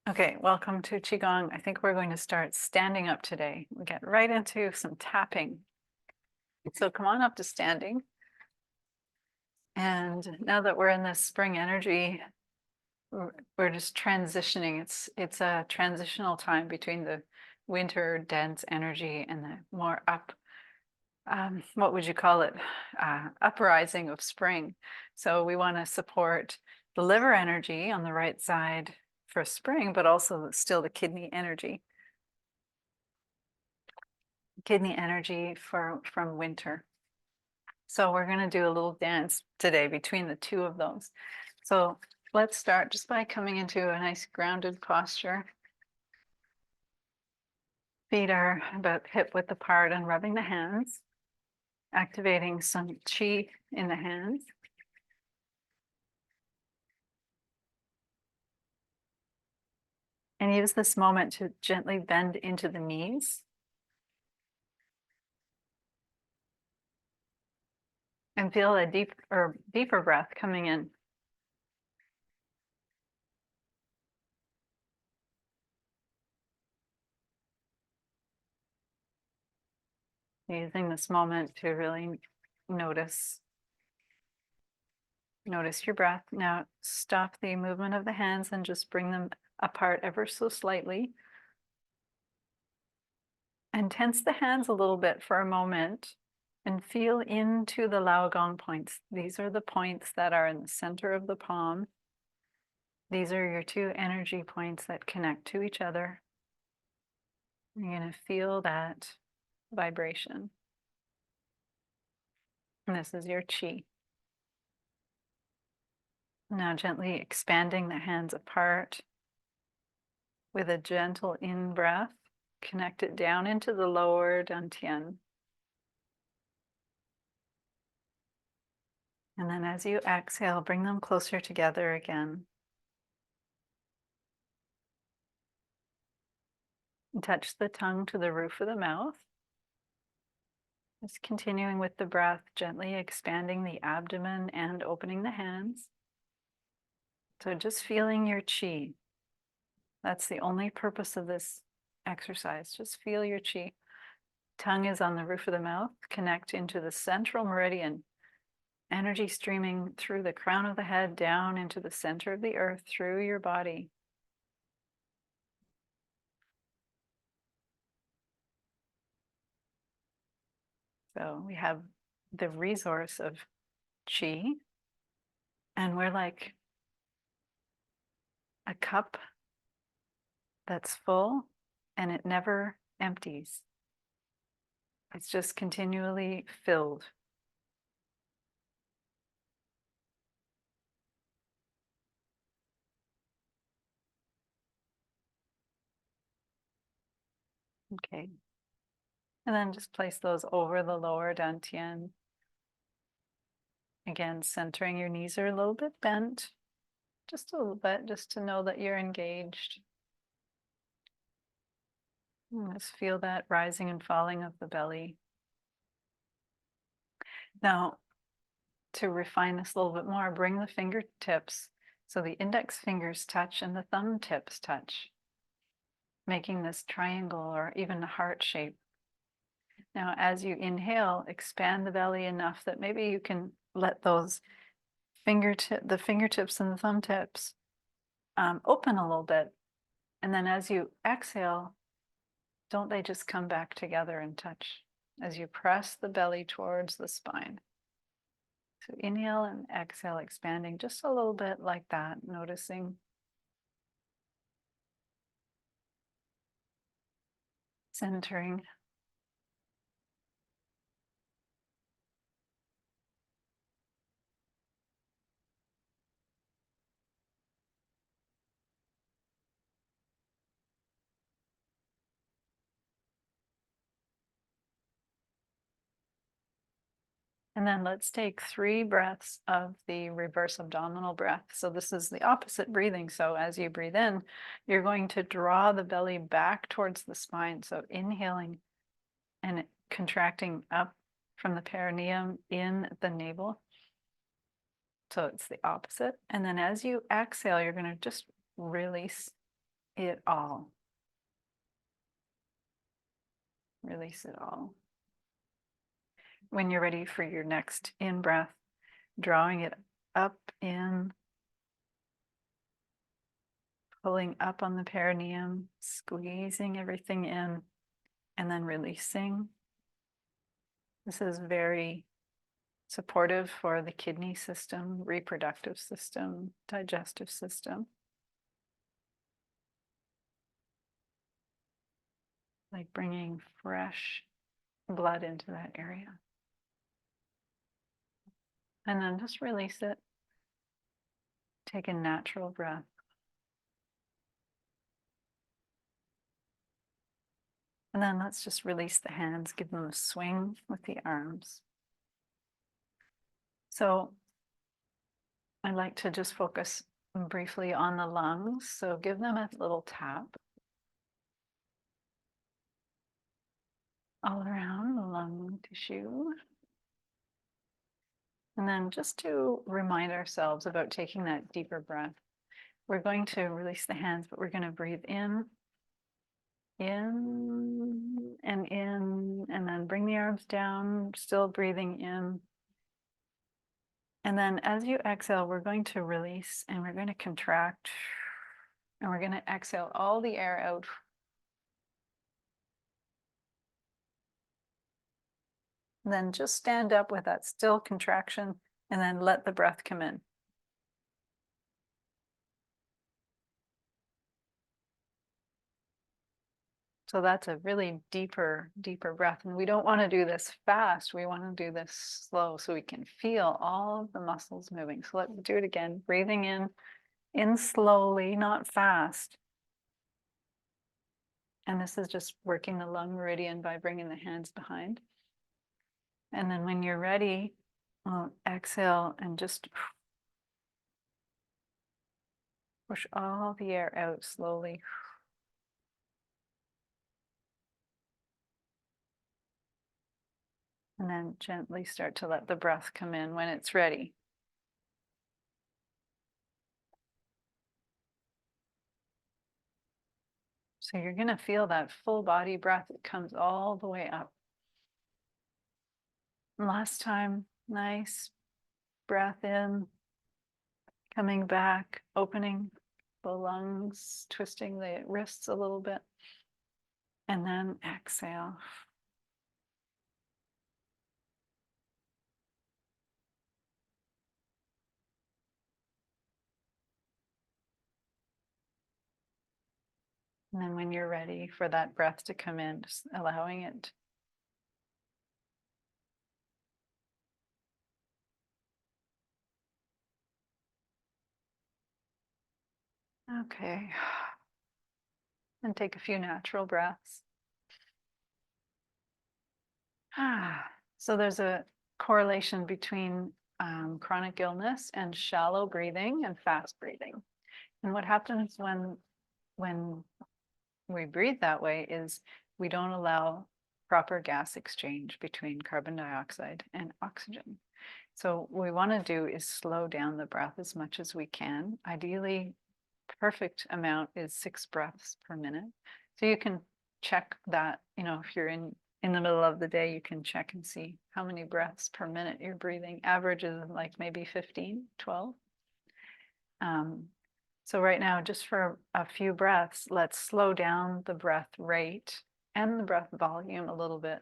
Okay, welcome to Qigong. I think we're going to start standing up today. We get right into some tapping. So come on up to standing. And now that we're in this spring energy, we're just transitioning. It's a transitional time between the winter dense energy and the more what would you call it? Uprising of spring. So we want to support the liver energy on the right side for spring, but also still the kidney energy from winter. So we're going to do a little dance today between the two of those. So let's start just by coming into a nice grounded posture. Feet are about hip width apart and rubbing the hands, activating some chi in the hands. And use this moment to gently bend into the knees. And feel a deeper breath coming in. Using this moment to really notice your breath. Now stop the movement of the hands and just bring them apart ever so slightly. And tense the hands a little bit for a moment and feel into the Laogong points. These are the points that are in the center of the palm. These are your two energy points that connect to each other. You're going to feel that vibration. And this is your chi. Now gently expanding the hands apart with a gentle in-breath. Connect it down into the lower dantian. And then as you exhale, bring them closer together again. And touch the tongue to the roof of the mouth. Just continuing with the breath, gently expanding the abdomen and opening the hands. So just feeling your chi. That's the only purpose of this exercise. Just feel your chi. Tongue is on the roof of the mouth. Connect into the central meridian. Energy streaming through the crown of the head down into the center of the earth through your body. So we have the resource of chi, and we're like a cup that's full and it never empties. It's just continually filled. Okay. And then just place those over the lower dantian. Again, centering your knees are a little bit bent, just a little bit, just to know that you're engaged. And just feel that rising and falling of the belly. Now, to refine this a little bit more, bring the fingertips so the index fingers touch and the thumb tips touch, making this triangle or even a heart shape. Now, as you inhale, expand the belly enough that maybe you can let those the fingertips and the thumb tips open a little bit. And then as you exhale, don't they just come back together and touch as you press the belly towards the spine. So inhale and exhale, expanding just a little bit like that, noticing. Centering. And then let's take 3 breaths of the reverse abdominal breath. So this is the opposite breathing. So as you breathe in, you're going to draw the belly back towards the spine. So inhaling and contracting up from the perineum in the navel. So it's the opposite. And then as you exhale, you're going to just release it all. Release it all. When you're ready for your next in-breath, drawing it up in, pulling up on the perineum, squeezing everything in, and then releasing. This is very supportive for the kidney system, reproductive system, digestive system. Like bringing fresh blood into that area. And then just release it. Take a natural breath. And then let's just release the hands, give them a swing with the arms. So I'd like to just focus briefly on the lungs. So give them a little tap all around the lung tissue. And then just to remind ourselves about taking that deeper breath, we're going to release the hands, but we're going to breathe in, and then bring the arms down, still breathing in. And then as you exhale, we're going to release and we're going to contract, and we're going to exhale all the air out. And then just stand up with that still contraction and then let the breath come in. So that's a really deeper breath. And we don't want to do this fast. We want to do this slow so we can feel all of the muscles moving. So let's do it again. Breathing in slowly, not fast. And this is just working the lung meridian by bringing the hands behind. And then when you're ready, exhale and just push all the air out slowly. And then gently start to let the breath come in when it's ready. So you're going to feel that full body breath that comes all the way up. Last time, nice breath in, coming back, opening the lungs, twisting the wrists a little bit, and then exhale. And then when you're ready for that breath to come in, just allowing it. Okay. And take a few natural breaths. So there's a correlation between chronic illness and shallow breathing and fast breathing. And what happens when we breathe that way is we don't allow proper gas exchange between carbon dioxide and oxygen. So what we want to do is slow down the breath as much as we can. Ideally, perfect amount is 6 breaths per minute. So you can check that, if you're in the middle of the day, you can check and see how many breaths per minute you're breathing. Average is like maybe 15, 12. So right now, just for a few breaths, let's slow down the breath rate and the breath volume a little bit.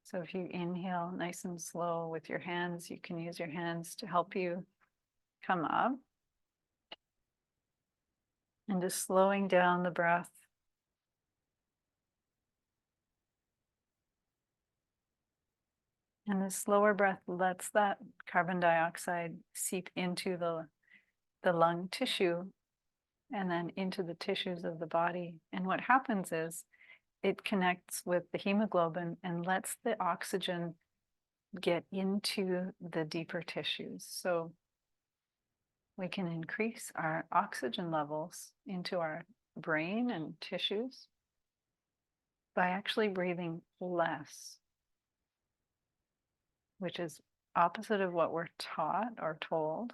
So if you inhale nice and slow with your hands, you can use your hands to help you come up. And just slowing down the breath. And the slower breath lets that carbon dioxide seep into the lung tissue and then into the tissues of the body. And what happens is it connects with the hemoglobin and lets the oxygen get into the deeper tissues. So we can increase our oxygen levels into our brain and tissues by actually breathing less, which is opposite of what we're taught or told.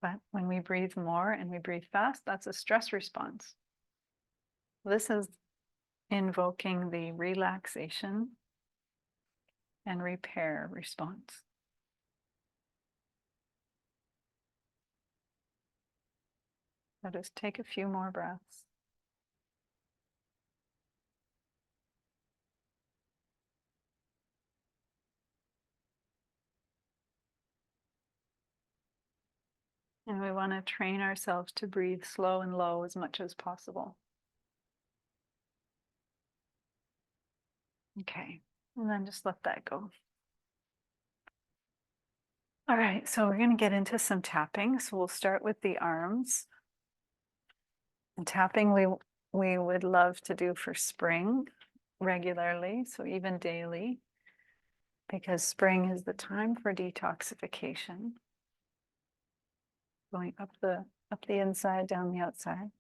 But when we breathe more and we breathe fast, that's a stress response. This is invoking the relaxation and repair response. So just take a few more breaths. And we want to train ourselves to breathe slow and low as much as possible. Okay, and then just let that go. All right, so we're going to get into some tapping. So we'll start with the arms. And tapping we would love to do for spring regularly, so even daily, because spring is the time for detoxification. Going up the inside, down the outside.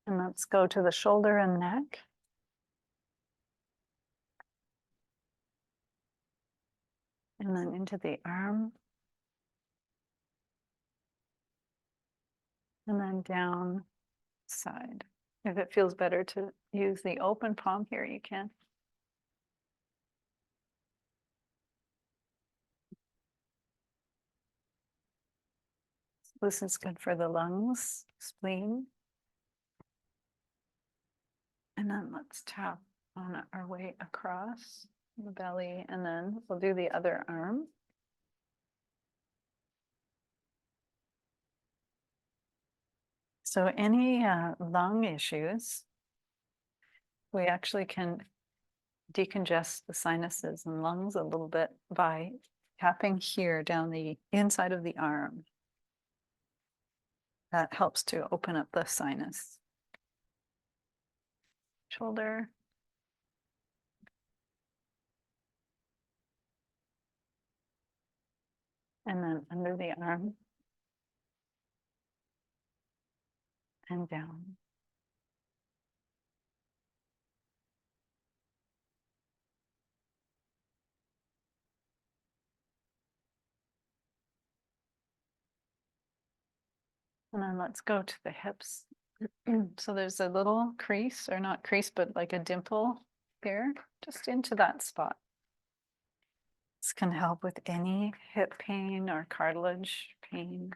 And let's go to the shoulder and neck. And then into the arm. And then down side. If it feels better to use the open palm here, you can. This is good for the lungs, spleen. And then let's tap on our way across the belly, and then we'll do the other arm. So any lung issues, we actually can decongest the sinuses and lungs a little bit by tapping here down the inside of the arm. That helps to open up the sinus. Shoulder. And then under the arm. And down. And then let's go to the hips. So there's a little crease, or not crease, but like a dimple here, just into that spot. This can help with any hip pain or cartilage pain.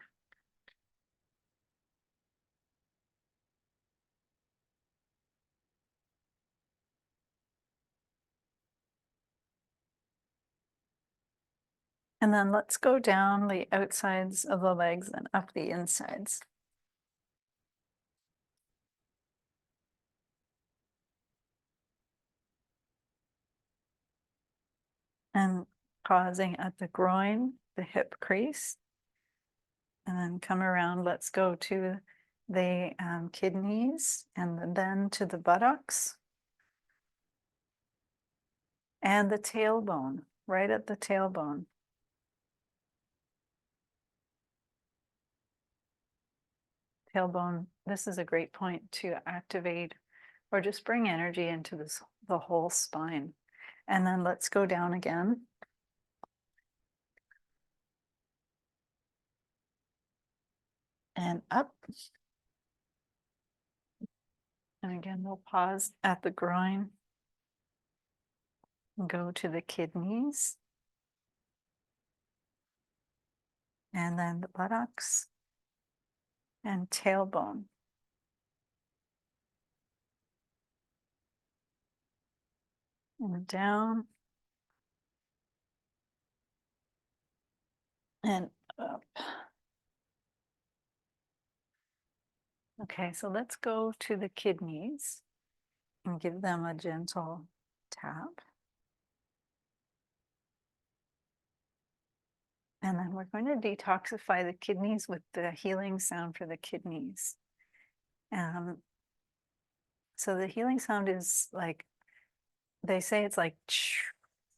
And then let's go down the outsides of the legs and up the insides. And pausing at the groin, the hip crease. And then come around, let's go to the kidneys and then to the buttocks. And the tailbone, right at the tailbone. Tailbone, this is a great point to activate or just bring energy into the whole spine. And then let's go down again. And up. And again, we'll pause at the groin. And go to the kidneys. And then the buttocks. And tailbone. And down. And up. Okay, so let's go to the kidneys and give them a gentle tap. And then we're going to detoxify the kidneys with the healing sound for the kidneys. So the healing sound is like, they say it's like,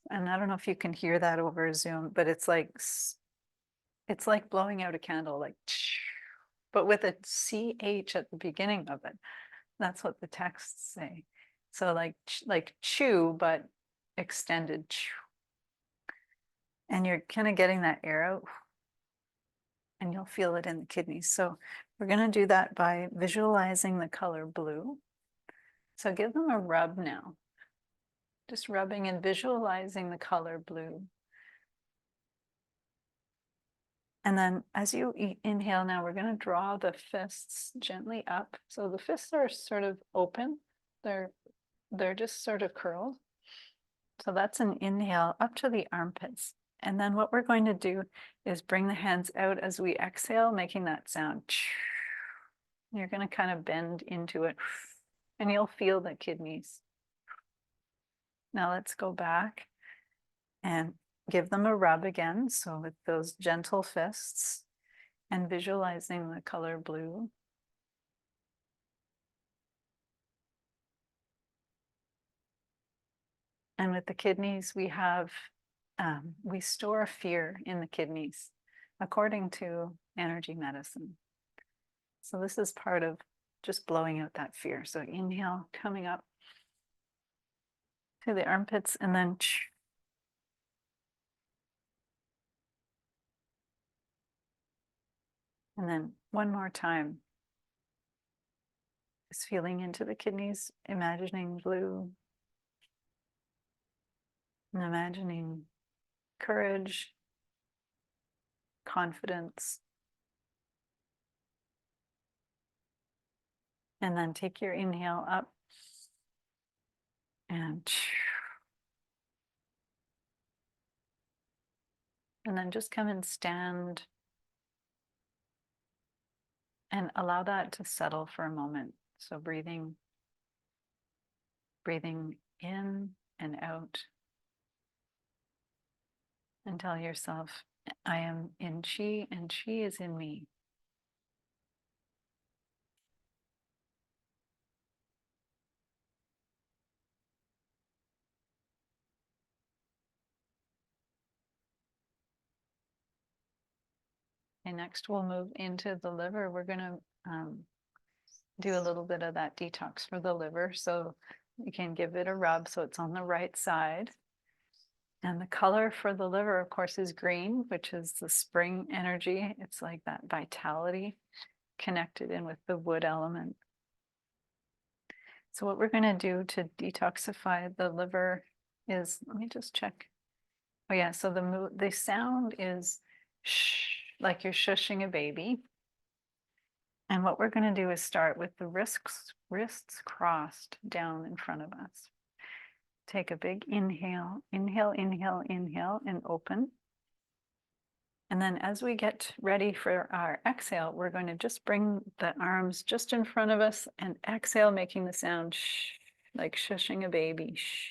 and I don't know if you can hear that over Zoom, but it's like blowing out a candle, like, but with a CH at the beginning of it. That's what the texts say. So like chew, but extended. And you're kind of getting that air out, and you'll feel it in the kidneys. So we're going to do that by visualizing the color blue. So give them a rub now. Just rubbing and visualizing the color blue. And then as you inhale now, we're going to draw the fists gently up. So the fists are sort of open. They're just sort of curled. So that's an inhale up to the armpits. And then what we're going to do is bring the hands out as we exhale, making that sound. You're going to kind of bend into it, and you'll feel the kidneys. Now let's go back and give them a rub again. So with those gentle fists and visualizing the color blue. And with the kidneys, we store fear in the kidneys, according to energy medicine. So this is part of just blowing out that fear. So inhale, coming up to the armpits, and then one more time. Just feeling into the kidneys, imagining blue, and imagining courage, confidence. And then take your inhale up and then just come and stand and allow that to settle for a moment. So breathing in and out. And tell yourself, I am in Chi and Chi is in me. And next we'll move into the liver. We're going to do a little bit of that detox for the liver. So you can give it a rub so it's on the right side. And the color for the liver, of course, is green, which is the spring energy. It's like that vitality connected in with the wood element. So what we're going to do to detoxify the liver is, let me just check. Oh yeah, so the sound is shh, like you're shushing a baby. And what we're going to do is start with the wrists crossed down in front of us. Take a big inhale, inhale, inhale, inhale, and open. And then as we get ready for our exhale, we're going to just bring the arms just in front of us and exhale, making the sound shh, like shushing a baby. Shh.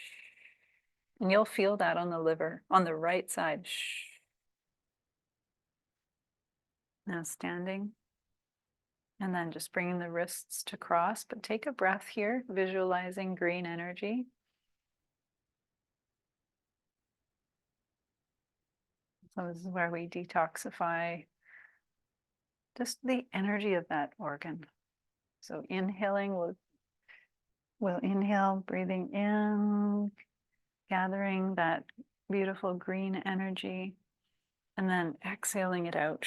And you'll feel that on the liver, on the right side. Shh. Now standing. And then just bringing the wrists to cross, but take a breath here, visualizing green energy. So this is where we detoxify just the energy of that organ. So inhaling, we'll inhale, breathing in, gathering that beautiful green energy, and then exhaling it out,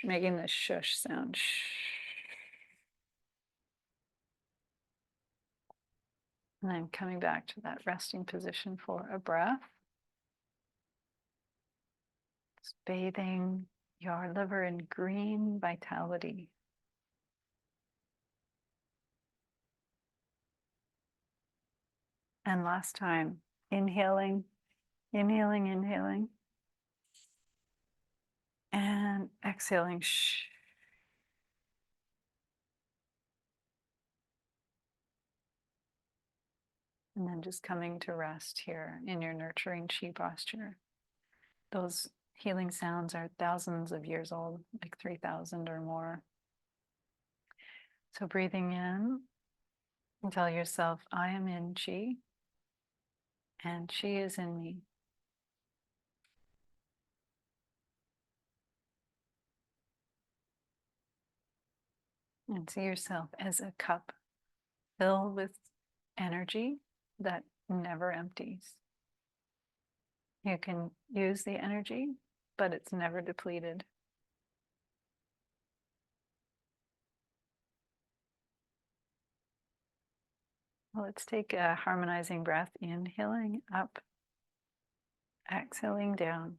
making the shush sound. And then coming back to that resting position for a breath. Just bathing your liver in green vitality. And last time, inhaling, inhaling, inhaling, and exhaling. Shh. And then just coming to rest here in your nurturing Chi posture. Those healing sounds are thousands of years old, like 3,000 or more. So breathing in, and tell yourself, I am in Chi, and Chi is in me. And see yourself as a cup filled with energy that never empties. You can use the energy, but it's never depleted. Well, let's take a harmonizing breath, inhaling up, exhaling down.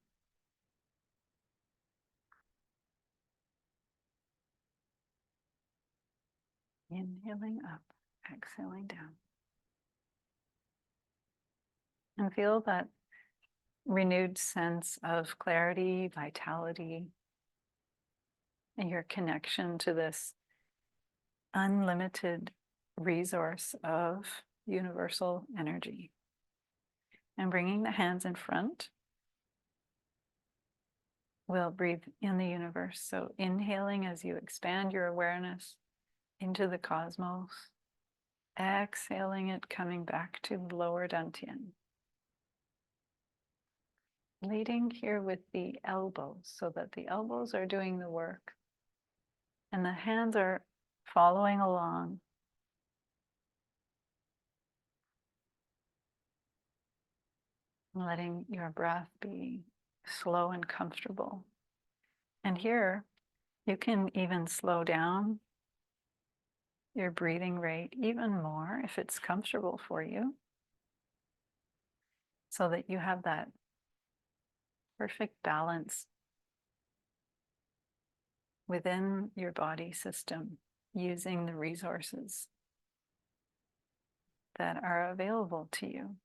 Inhaling up, exhaling down. And feel that renewed sense of clarity, vitality, and your connection to this unlimited resource of universal energy. And bringing the hands in front, we'll breathe in the universe. So inhaling as you expand your awareness into the cosmos, exhaling it, coming back to lower dantian. Leading here with the elbows so that the elbows are doing the work and the hands are following along. Letting your breath be slow and comfortable. And here, you can even slow down your breathing rate even more if it's comfortable for you, so that you have that perfect balance within your body system, using the resources that are available to you.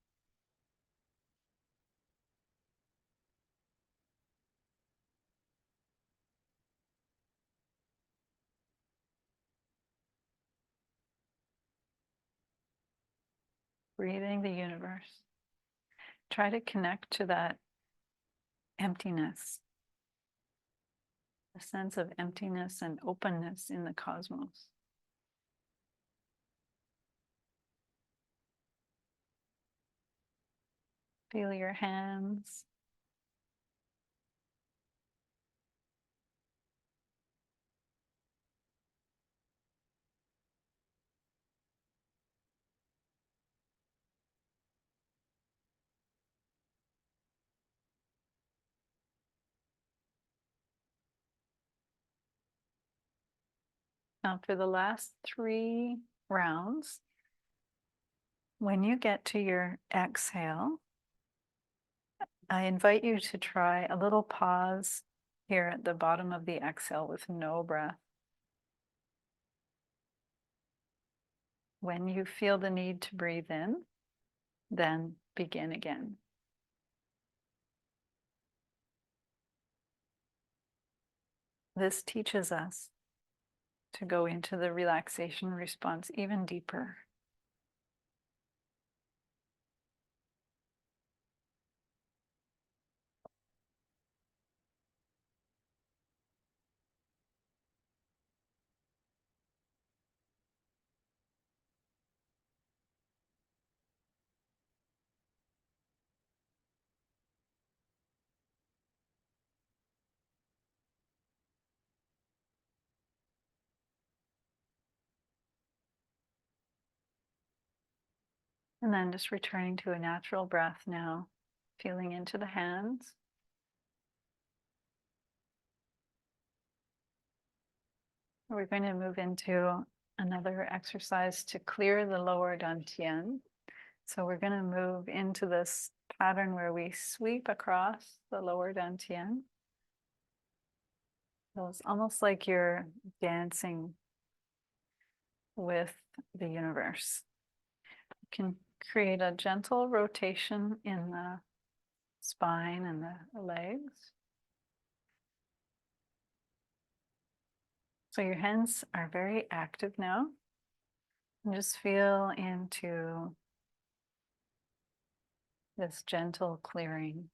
Breathing the universe. Try to connect to that emptiness, a sense of emptiness and openness in the cosmos. Feel your hands. Now for the last 3 rounds, when you get to your exhale, I invite you to try a little pause here at the bottom of the exhale with no breath. When you feel the need to breathe in, then begin again. This teaches us to go into the relaxation response even deeper. And then just returning to a natural breath now, feeling into the hands. We're going to move into another exercise to clear the lower dantian. So we're going to move into this pattern where we sweep across the lower dantian. So it's almost like you're dancing with the universe. You can create a gentle rotation in the spine and the legs. So your hands are very active now. And just feel into this gentle clearing.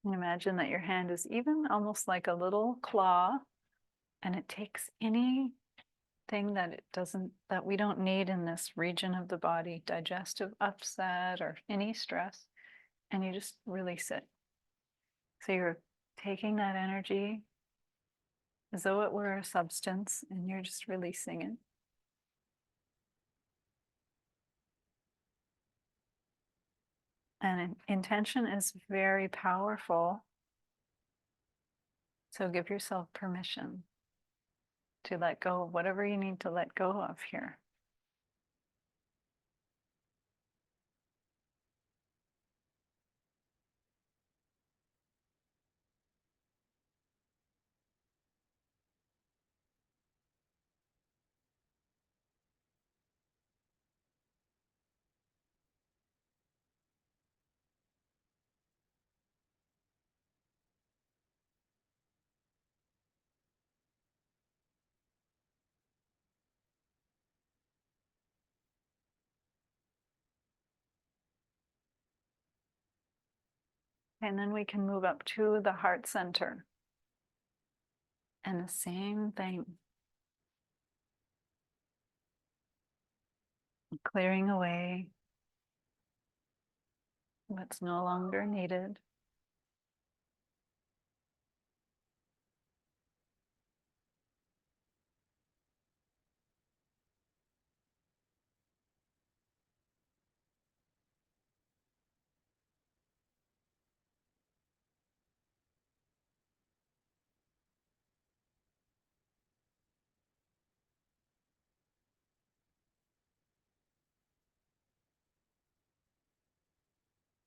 And imagine that your hand is even almost like a little claw, and it takes anything that we don't need in this region of the body, digestive upset or any stress, and you just release it. So you're taking that energy as though it were a substance, and you're just releasing it. And intention is very powerful. So give yourself permission to let go of whatever you need to let go of here. And then we can move up to the heart center. And the same thing. Clearing away what's no longer needed.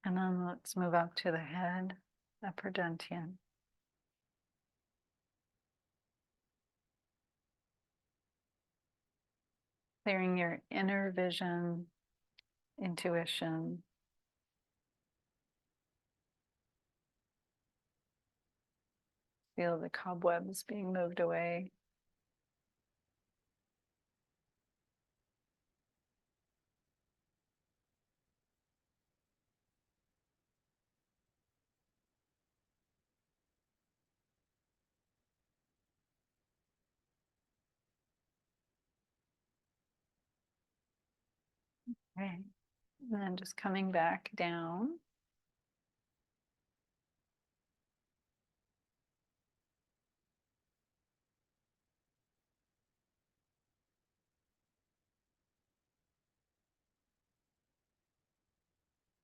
And then let's move up to the head, upper dantian. Clearing your inner vision, intuition. Feel the cobwebs being moved away. Okay. And then just coming back down.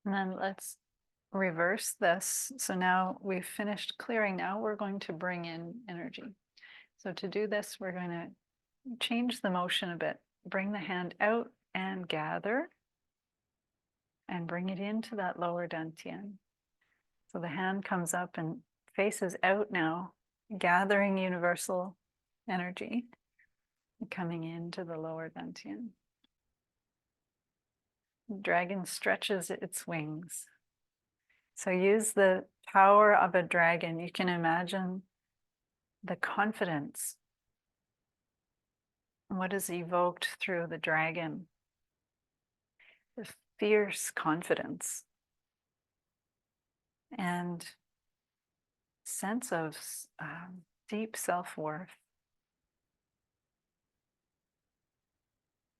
And then let's reverse this. So now we've finished clearing. Now we're going to bring in energy. So to do this, we're going to change the motion a bit. Bring the hand out and gather. And bring it into that lower dantian. So the hand comes up and faces out now, gathering universal energy, coming into the lower dantian. Dragon stretches its wings. So use the power of a dragon. You can imagine the confidence, what is evoked through the dragon, the fierce confidence and sense of deep self-worth,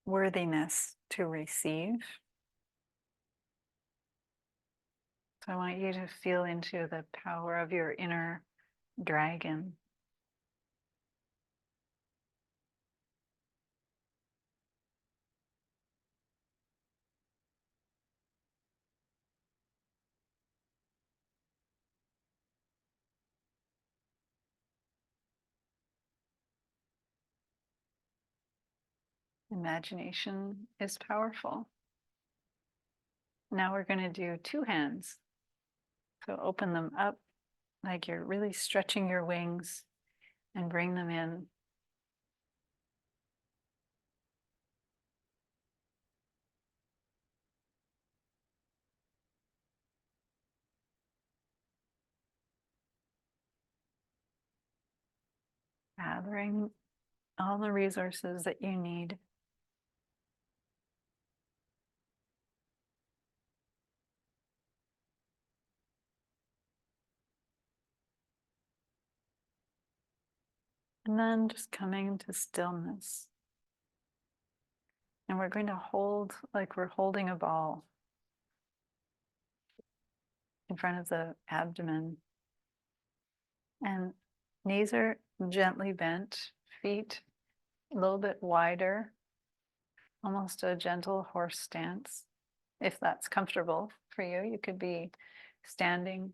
worthiness to receive. So I want you to feel into the power of your inner dragon. Imagination is powerful. Now we're going to do two hands. So open them up like you're really stretching your wings and bring them in. Gathering all the resources that you need. And then just coming to stillness. And we're going to hold like we're holding a ball. in front of the abdomen. And knees are gently bent, feet a little bit wider, almost a gentle horse stance. If that's comfortable for you, you could be standing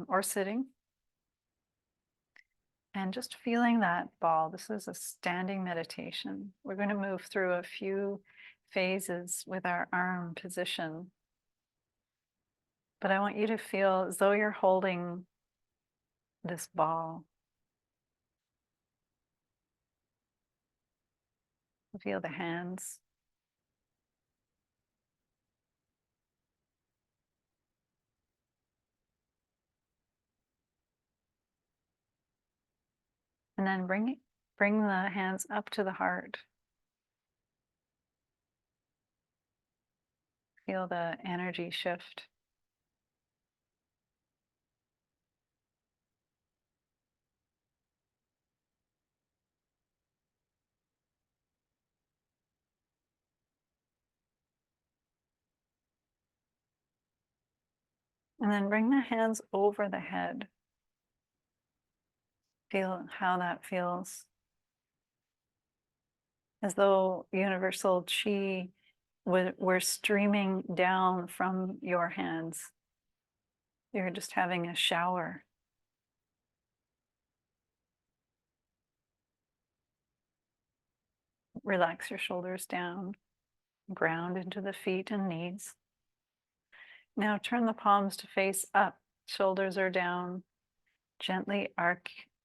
or sitting. And just feeling that ball. This is a standing meditation. We're going to move through a few phases with our arm position. But I want you to feel as though you're holding this ball. Feel the hands. And then bring the hands up to the heart. Feel the energy shift. And then bring the hands over the head. Feel how that feels. As though universal chi were streaming down from your hands. You're just having a shower. Relax your shoulders down, ground into the feet and knees. Now turn the palms to face up. Shoulders are down, gently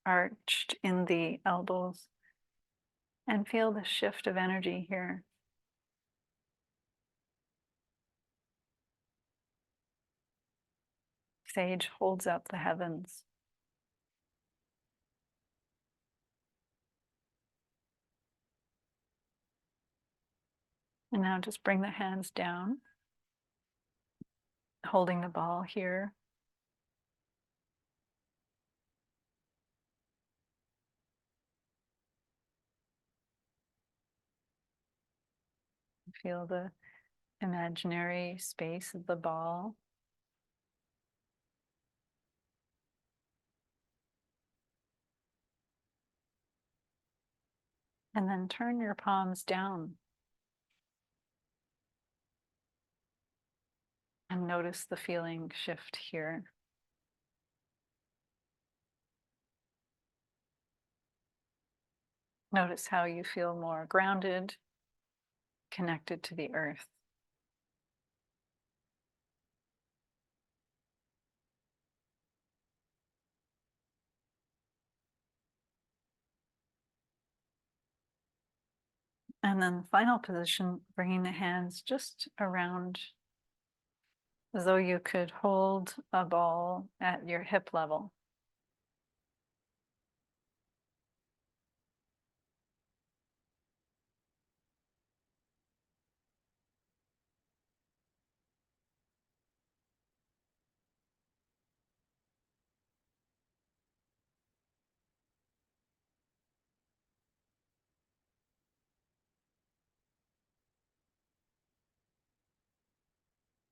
arched in the elbows. And feel the shift of energy here. Sage holds up the heavens. And now just bring the hands down, holding the ball here. Feel the imaginary space of the ball. And then turn your palms down. And notice the feeling shift here. Notice how you feel more grounded, connected to the earth. And then the final position, bringing the hands just around as though you could hold a ball at your hip level.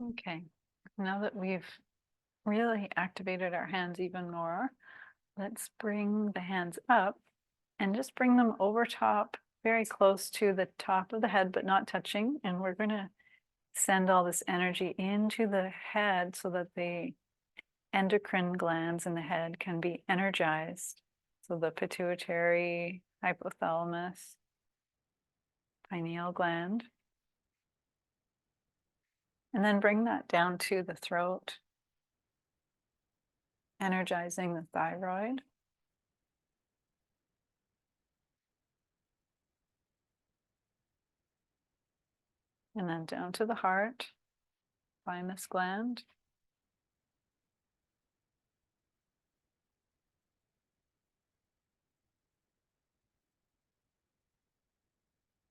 Okay, now that we've really activated our hands even more, let's bring the hands up and just bring them over top, very close to the top of the head, but not touching. And we're going to send all this energy into the head so that the endocrine glands in the head can be energized. So the pituitary, hypothalamus, pineal gland. And then bring that down to the throat, energizing the thyroid. And then down to the heart, thymus gland.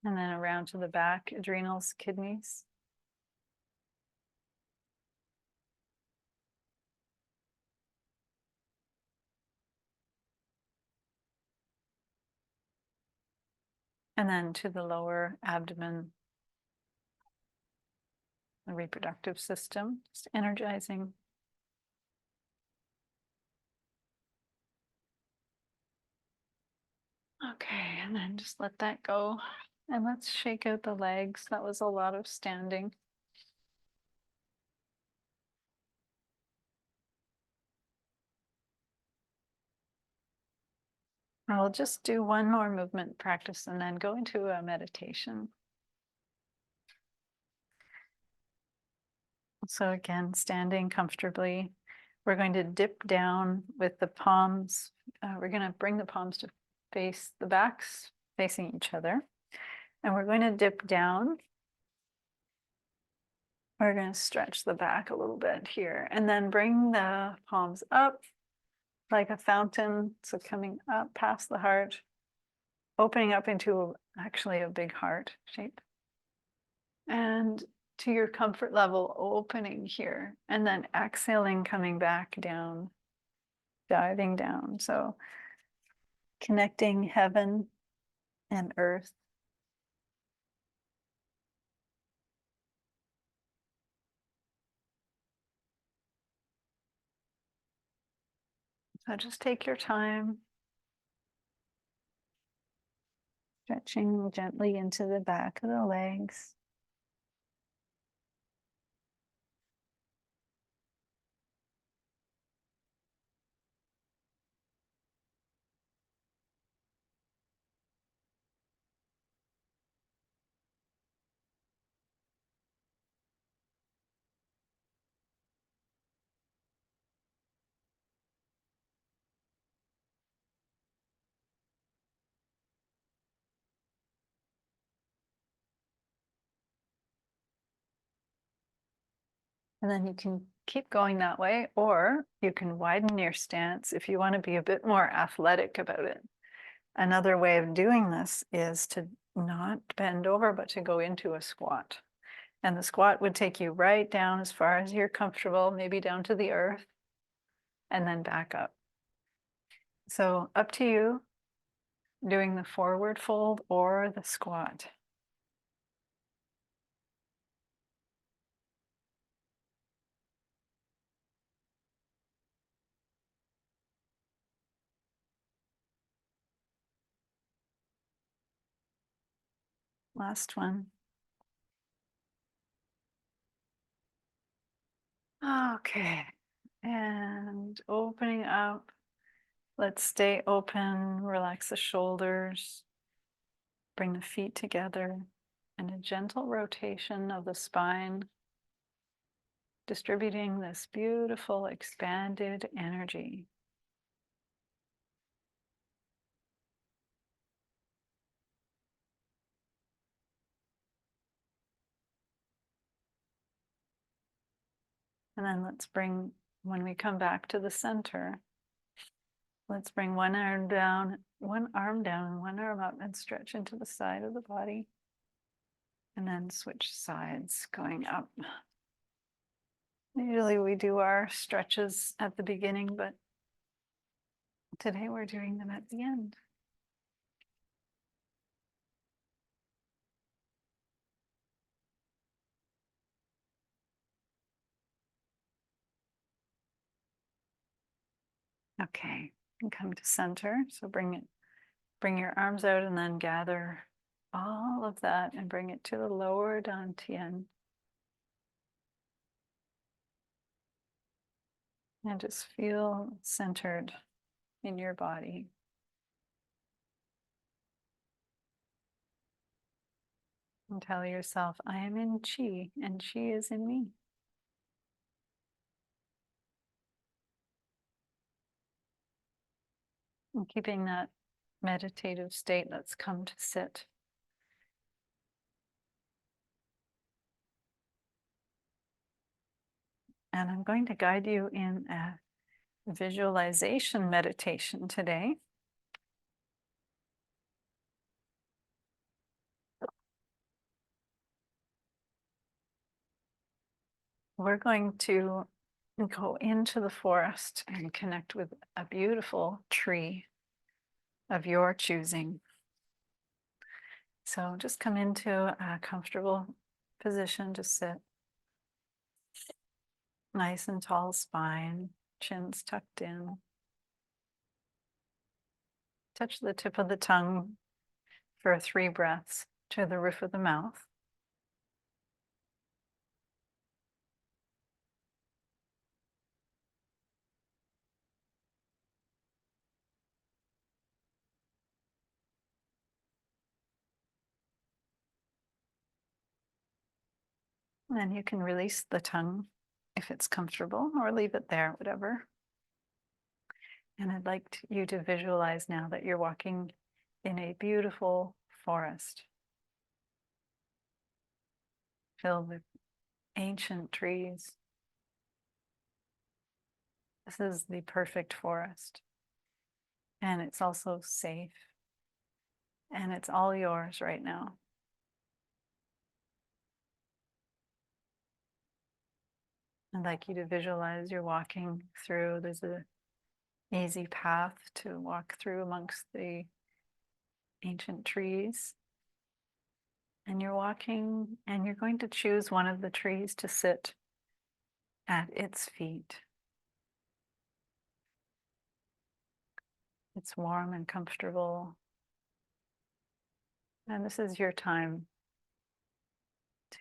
And then around to the back, adrenals, kidneys. And then to the lower abdomen, the reproductive system, just energizing Okay, and then just let that go. And let's shake out the legs. That was a lot of standing. I'll just do one more movement practice and then go into a meditation. So again, standing comfortably. We're going to dip down with the palms. We're going to bring the palms to face the backs facing each other. And we're going to dip down. We're going to stretch the back a little bit here and then bring the palms up like a fountain. So coming up past the heart, opening up into actually a big heart shape. And to your comfort level, opening here and then exhaling, coming back down, diving down. So connecting heaven and earth. So just take your time, stretching gently into the back of the legs. And then you can keep going that way, or you can widen your stance if you want to be a bit more athletic about it. Another way of doing this is to not bend over, but to go into a squat. And the squat would take you right down as far as you're comfortable, maybe down to the earth, and then back up. So up to you, doing the forward fold or the squat. Last one. Okay, and opening up. Let's stay open, relax the shoulders, bring the feet together, and a gentle rotation of the spine, distributing this beautiful expanded energy. And then let's bring, when we come back to the center, let's bring one arm down, one arm up, and stretch into the side of the body. And then switch sides, going up. Usually we do our stretches at the beginning, but today we're doing them at the end. Okay, and come to center. So bring your arms out and then gather all of that and bring it to the lower dantian. And just feel centered in your body. And tell yourself, I am in Chi and Chi is in me. And keeping that meditative state, let's come to sit. And I'm going to guide you in a visualization meditation today. We're going to go into the forest and connect with a beautiful tree of your choosing. So just come into a comfortable position to sit. Nice and tall spine, chins tucked in. Touch the tip of the tongue for 3 breaths to the roof of the mouth. And then you can release the tongue if it's comfortable, or leave it there, whatever. And I'd like you to visualize now that you're walking in a beautiful forest filled with ancient trees. This is the perfect forest. And it's also safe. And it's all yours right now. I'd like you to visualize you're walking through. There's a easy path to walk through amongst the ancient trees. And you're walking and you're going to choose one of the trees to sit at its feet. It's warm and comfortable. And this is your time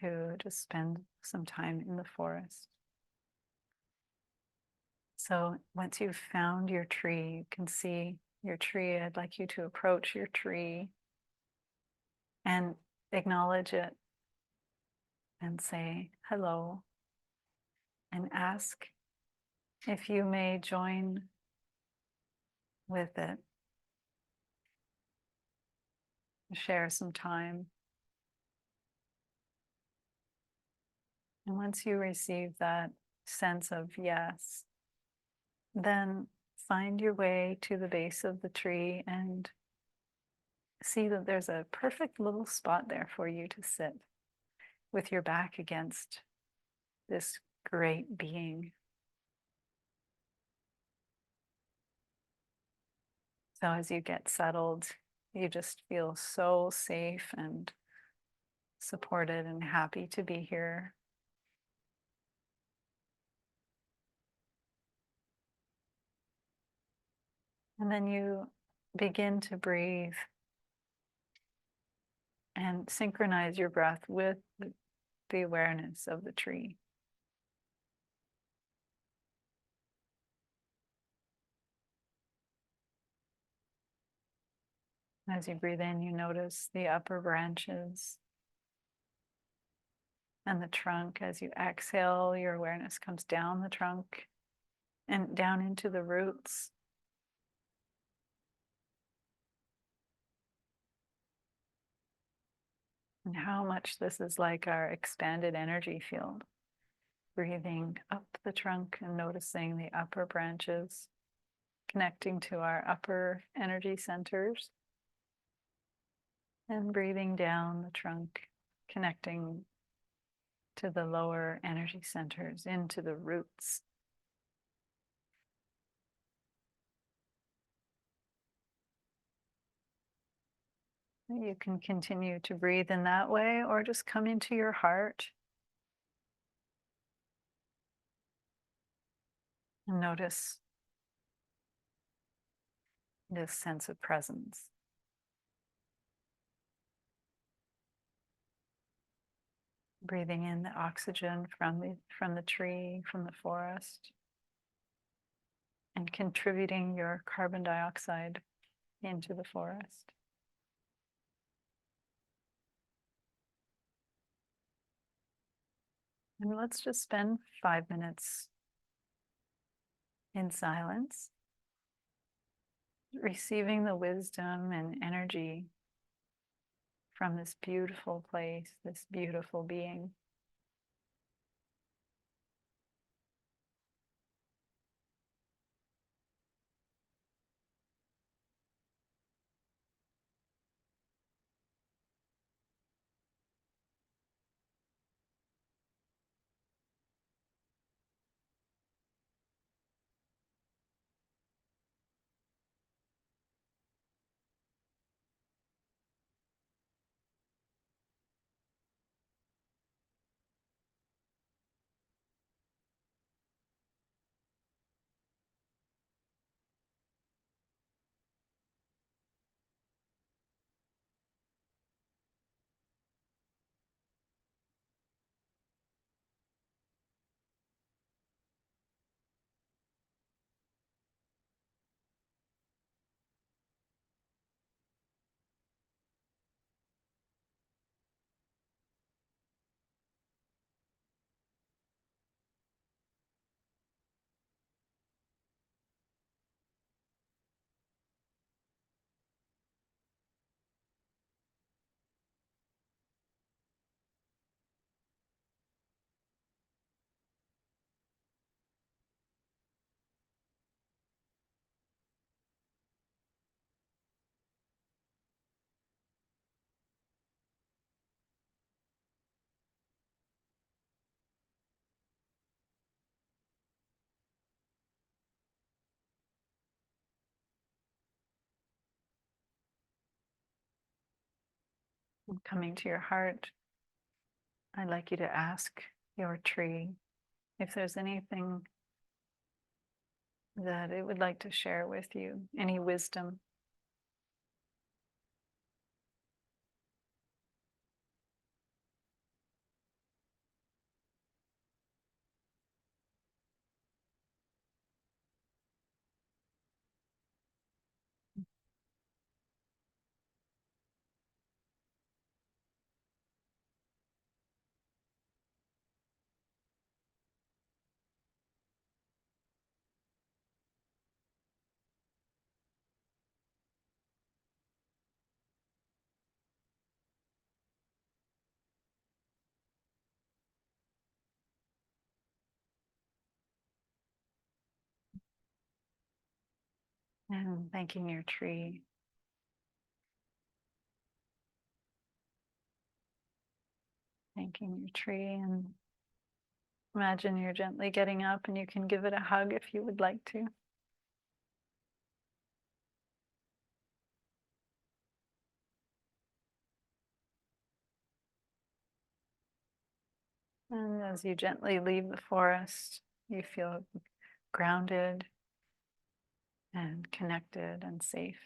to just spend some time in the forest. So once you've found your tree, you can see your tree. I'd like you to approach your tree and acknowledge it and say hello and ask if you may join with it. Share some time. And once you receive that sense of yes, then find your way to the base of the tree and see that there's a perfect little spot there for you to sit with your back against this great being. So as you get settled, you just feel so safe and supported and happy to be here. And then you begin to breathe and synchronize your breath with the awareness of the tree. As you breathe in, you notice the upper branches and the trunk. As you exhale, your awareness comes down the trunk and down into the roots. And how much this is like our expanded energy field. Breathing up the trunk and noticing the upper branches, connecting to our upper energy centers. And breathing down the trunk, connecting to the lower energy centers, into the roots. You can continue to breathe in that way, or just come into your heart and notice this sense of presence. Breathing in the oxygen from the tree, from the forest, and contributing your carbon dioxide into the forest. And let's just spend 5 minutes in silence, receiving the wisdom and energy from this beautiful place, this beautiful being. coming to your heart, I'd like you to ask your tree if there's anything that it would like to share with you, any wisdom. And thanking your tree. Thanking your tree, and imagine you're gently getting up and you can give it a hug if you would like to. And as you gently leave the forest, you feel grounded and connected and safe.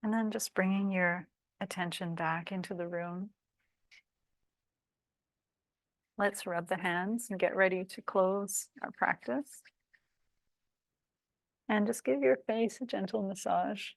And then just bringing your attention back into the room. Let's rub the hands and get ready to close our practice. And just give your face a gentle massage.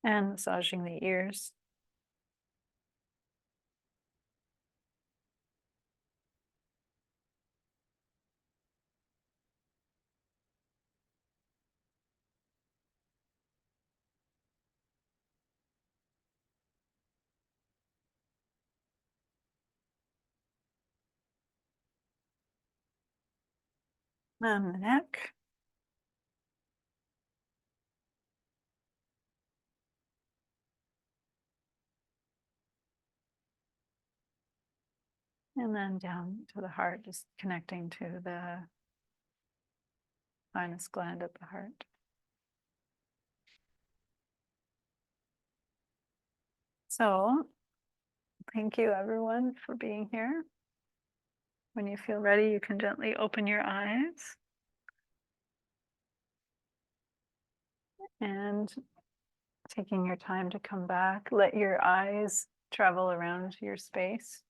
And massaging the ears. And the neck. And then down to the heart, just connecting to the thymus gland at the heart. So, thank you everyone for being here. When you feel ready, you can gently open your eyes. And taking your time to come back, let your eyes travel around your space.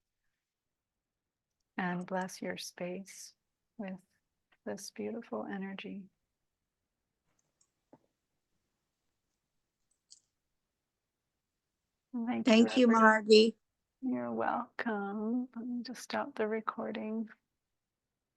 And bless your space with this beautiful energy. Thank you, everyone. Margie. You're welcome. Let me just stop the recording.